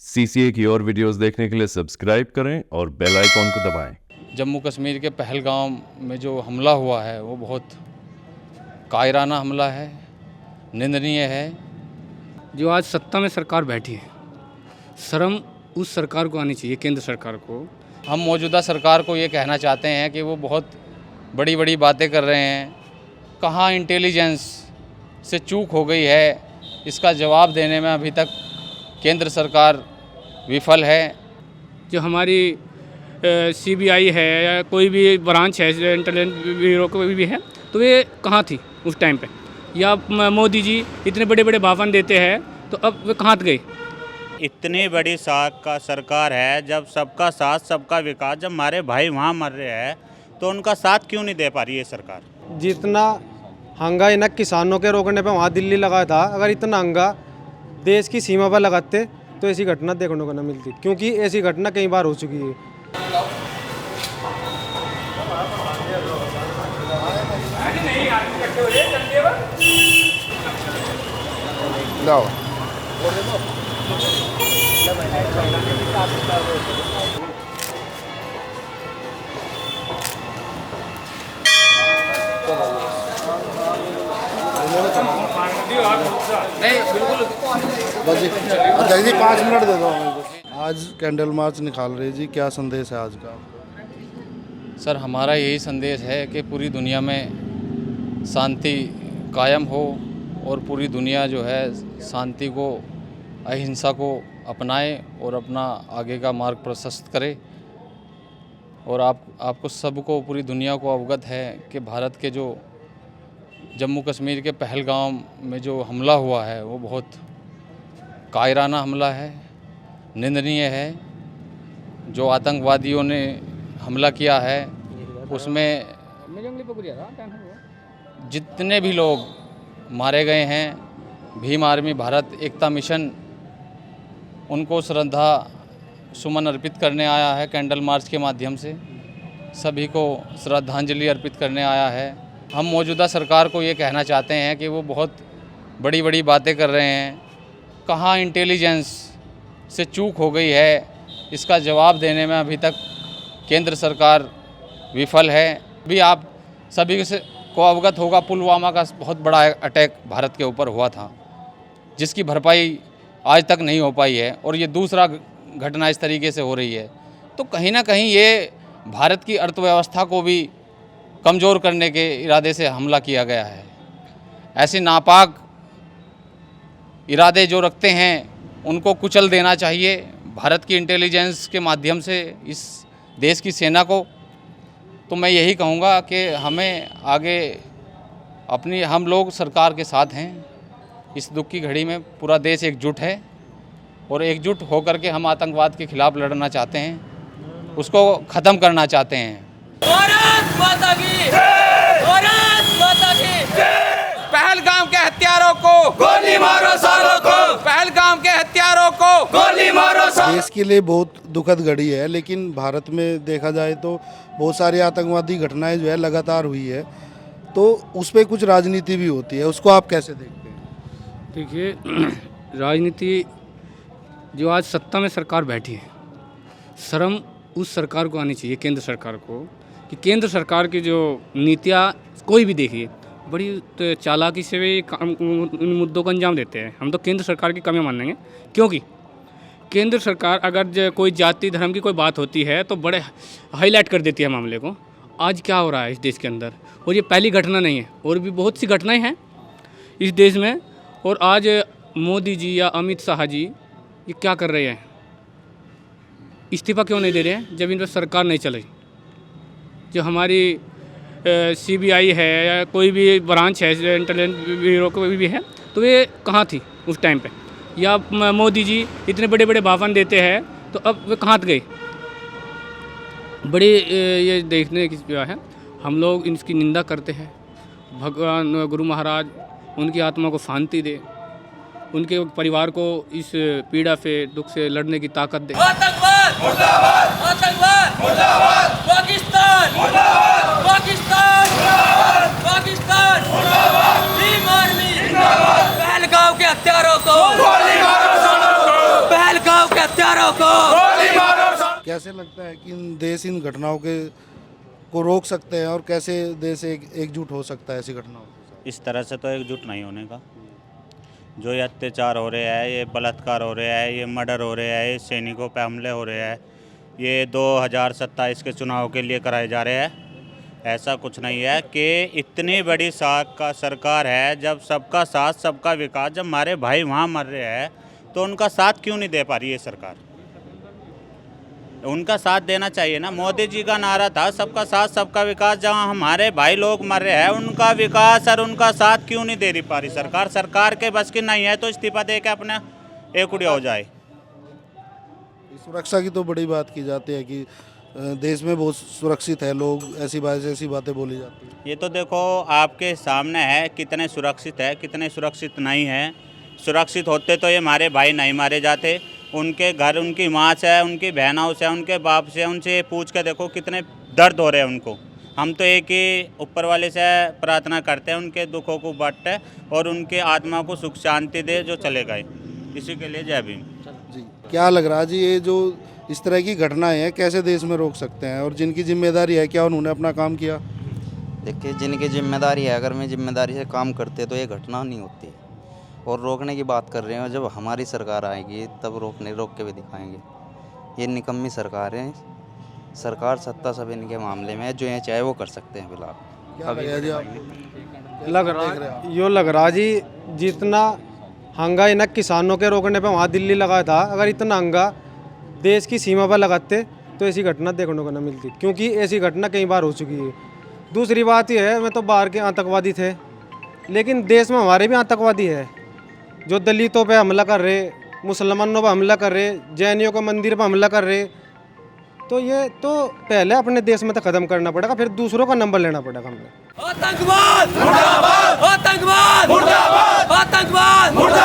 CCA की और videos देखने के लिए सब्सक्राइब करें और बेल आइकॉन को दबाएं। जम्मू कश्मीर के पहलगाम में जो हमला हुआ है वो बहुत कायराना हमला है, निंदनीय है। जो आज सत्ता में सरकार बैठी है, शर्म उस सरकार को आनी चाहिए, केंद्र सरकार को। हम मौजूदा सरकार को ये कहना चाहते हैं कि वो बहुत बड़ी बड़ी बातें कर रहे हैं। कहाँ इंटेलिजेंस से चूक हो गई है, इसका जवाब देने में अभी तक केंद्र सरकार विफल है। जो हमारी सीबीआई है या कोई भी ब्रांच है, इंटेलिजेंस ब्यूरो कोई भी है, तो ये कहाँ थी उस टाइम पे? या मोदी जी इतने बड़े बड़े भाषण देते हैं, तो अब वे कहाँ गए? इतनी बड़ी सरकार है, जब सबका साथ सबका विकास, जब हमारे भाई वहाँ मर रहे हैं तो उनका साथ क्यों नहीं दे पा रही है सरकार? जितना हंगा इन्हें किसानों के रोकने पे वहाँ दिल्ली लगा था, अगर इतना हंगा देश की सीमा पर लगाते तो ऐसी घटना देखने को न मिलती, क्योंकि ऐसी घटना कई बार हो चुकी है। जी 5 मिनट दे दो। आज कैंडल मार्च निकाल रहे जी, क्या संदेश है आज का? सर, हमारा यही संदेश है कि पूरी दुनिया में शांति कायम हो और पूरी दुनिया जो है शांति को, अहिंसा को अपनाए और अपना आगे का मार्ग प्रशस्त करे। और आपको सबको, पूरी दुनिया को अवगत है कि भारत के जो जम्मू कश्मीर के पहलगाम में जो हमला हुआ है वो बहुत कायराना हमला है, निंदनीय है। जो आतंकवादियों ने हमला किया है उसमें जितने भी लोग मारे गए हैं, भीम आर्मी भारत एकता मिशन उनको श्रद्धा सुमन अर्पित करने आया है। कैंडल मार्च के माध्यम से सभी को श्रद्धांजलि अर्पित करने आया है। हम मौजूदा सरकार को ये कहना चाहते हैं कि वो बहुत बड़ी बड़ी बातें कर रहे हैं। कहाँ इंटेलिजेंस से चूक हो गई है, इसका जवाब देने में अभी तक केंद्र सरकार विफल है। भी आप सभी से को अवगत होगा, पुलवामा का बहुत बड़ा अटैक भारत के ऊपर हुआ था, जिसकी भरपाई आज तक नहीं हो पाई है, और ये दूसरा घटना इस तरीके से हो रही है। तो कहीं ना कहीं ये भारत की अर्थव्यवस्था को भी कमज़ोर करने के इरादे से हमला किया गया है। ऐसे नापाक इरादे जो रखते हैं उनको कुचल देना चाहिए भारत की इंटेलिजेंस के माध्यम से इस देश की सेना को। तो मैं यही कहूँगा कि हमें आगे हम लोग सरकार के साथ हैं। इस दुख की घड़ी में पूरा देश एकजुट है और एकजुट होकर के हम आतंकवाद के खिलाफ लड़ना चाहते हैं, उसको ख़त्म करना चाहते हैं। पहलगाम के हत्यारों को गोली मारो, सालों को पहलगाम के हत्यारों को गोली मारो। देश के लिए बहुत दुखद घड़ी है, लेकिन भारत में देखा जाए तो बहुत सारी आतंकवादी घटनाएं जो है लगातार हुई है, तो उस पर कुछ राजनीति भी होती है, उसको आप कैसे देखते हैं? देखिए, राजनीति जो आज सत्ता में सरकार बैठी है, शर्म उस सरकार को आनी चाहिए, केंद्र सरकार को, कि केंद्र सरकार की जो नीतियाँ कोई भी देखिए बड़ी चालाकी से भी उन मुद्दों को अंजाम देते हैं। हम तो केंद्र सरकार की कमियां मानेंगे, क्योंकि केंद्र सरकार अगर कोई जाति धर्म की कोई बात होती है तो बड़े हाईलाइट कर देती है मामले को। आज क्या हो रहा है इस देश के अंदर, और ये पहली घटना नहीं है, और भी बहुत सी घटनाएं हैं इस देश में। और आज मोदी जी या अमित शाह जी ये क्या कर रहे हैं? इस्तीफा क्यों नहीं दे रहे हैं जब इन पर सरकार नहीं चल रही? जो हमारी सीबीआई है या कोई भी ब्रांच है, इंटेलिजेंस ब्यूरो कोई भी है, तो ये कहाँ थी उस टाइम पे? या मोदी जी इतने बड़े बड़े भाषण देते हैं, तो अब वे कहाँ गए? बड़ी ये देखने की क्या है, हम लोग इसकी निंदा करते हैं। भगवान गुरु महाराज उनकी आत्मा को शांति दे, उनके परिवार को इस पीड़ा से, दुख से लड़ने की ताकत दे। आतंकवाद मुर्दाबाद, आतंकवाद मुर्दाबाद, पाकिस्तान मुर्दाबाद, पाकिस्तान मुर्दाबाद, पाकिस्तान मुर्दाबाद, भीम आर्मी जिंदाबाद। पहलगाम के हत्यारों को गोली मारो, सालों को पहलगाम के हत्यारों को गोली मारो। कैसे लगता है कि देश इन घटनाओं को रोक सकते हैं और कैसे देश एकजुट हो सकता है ऐसी घटनाओं से? इस तरह से तो एकजुट नहीं होने का। जो ये अत्याचार हो रहे हैं, ये बलात्कार हो रहे हैं, ये मर्डर हो रहे हैं, ये सैनिकों पे हमले हो रहे हैं, ये 2027 के चुनाव के लिए कराए जा रहे हैं। ऐसा कुछ नहीं है कि इतनी बड़ी सरकार है, जब सबका साथ सबका विकास, जब हमारे भाई वहाँ मर रहे हैं तो उनका साथ क्यों नहीं दे पा रही है सरकार? उनका साथ देना चाहिए ना। मोदी जी का नारा था सबका साथ सबका विकास, जहाँ हमारे भाई लोग मर रहे हैं उनका विकास और उनका साथ क्यों नहीं दे रही पा रही सरकार? सरकार के बस की नहीं है तो इस्तीफा दे के अपने एक उड़िया हो जाए। सुरक्षा की तो बड़ी बात की जाती है कि देश में बहुत सुरक्षित है, लोग ऐसी बातें बोली जाती है। ये तो देखो आपके सामने है कितने सुरक्षित है, कितने सुरक्षित नहीं है। सुरक्षित होते तो ये हमारे भाई नहीं मारे जाते। उनके घर उनकी माँ से है, उनकी बहनों से, उनके बाप से, उनसे पूछ के देखो कितने दर्द हो रहे हैं उनको। हम तो एक ही ऊपर वाले से प्रार्थना करते हैं उनके दुखों को बांटे और उनके आत्मा को सुख शांति दे जो चले गए। इसी के लिए जय भीम। जी, क्या लग रहा है जी, ये जो इस तरह की घटनाएं हैं कैसे देश में रोक सकते हैं और जिनकी जिम्मेदारी है, क्या उन्होंने अपना काम किया? देखिए, जिनकी जिम्मेदारी है, अगर मैं जिम्मेदारी से काम करते तो ये घटना नहीं होती। और रोकने की बात कर रहे हैं, जब हमारी सरकार आएगी तब रोक के भी दिखाएंगे। ये निकम्मी सरकार है। सरकार सत्ता सब इनके मामले में है, जो ये चाहे वो कर सकते हैं फिलहाल। क्या लग रहा है जी आप? लग रहा जी जितना हंगा इन्हें किसानों के रोकने पे वहाँ दिल्ली लगाया था, अगर इतना हंगा देश की सीमा पर लगाते तो ऐसी घटना देखने को न मिलती, क्योंकि ऐसी घटना कई बार हो चुकी है। दूसरी बात यह है, मैं तो बाहर के आतंकवादी थे, लेकिन देश में हमारे भी आतंकवादी है जो दलितों पे हमला कर रहे, मुसलमानों पे हमला कर रहे, जैनियों के मंदिर पे हमला कर रहे। तो ये तो पहले अपने देश में तो ख़त्म करना पड़ेगा, फिर दूसरों का नंबर लेना पड़ेगा हमें। आतंकवाद मुर्दाबाद, आतंकवाद मुर्दाबाद, आतंकवाद मुर्दाबाद।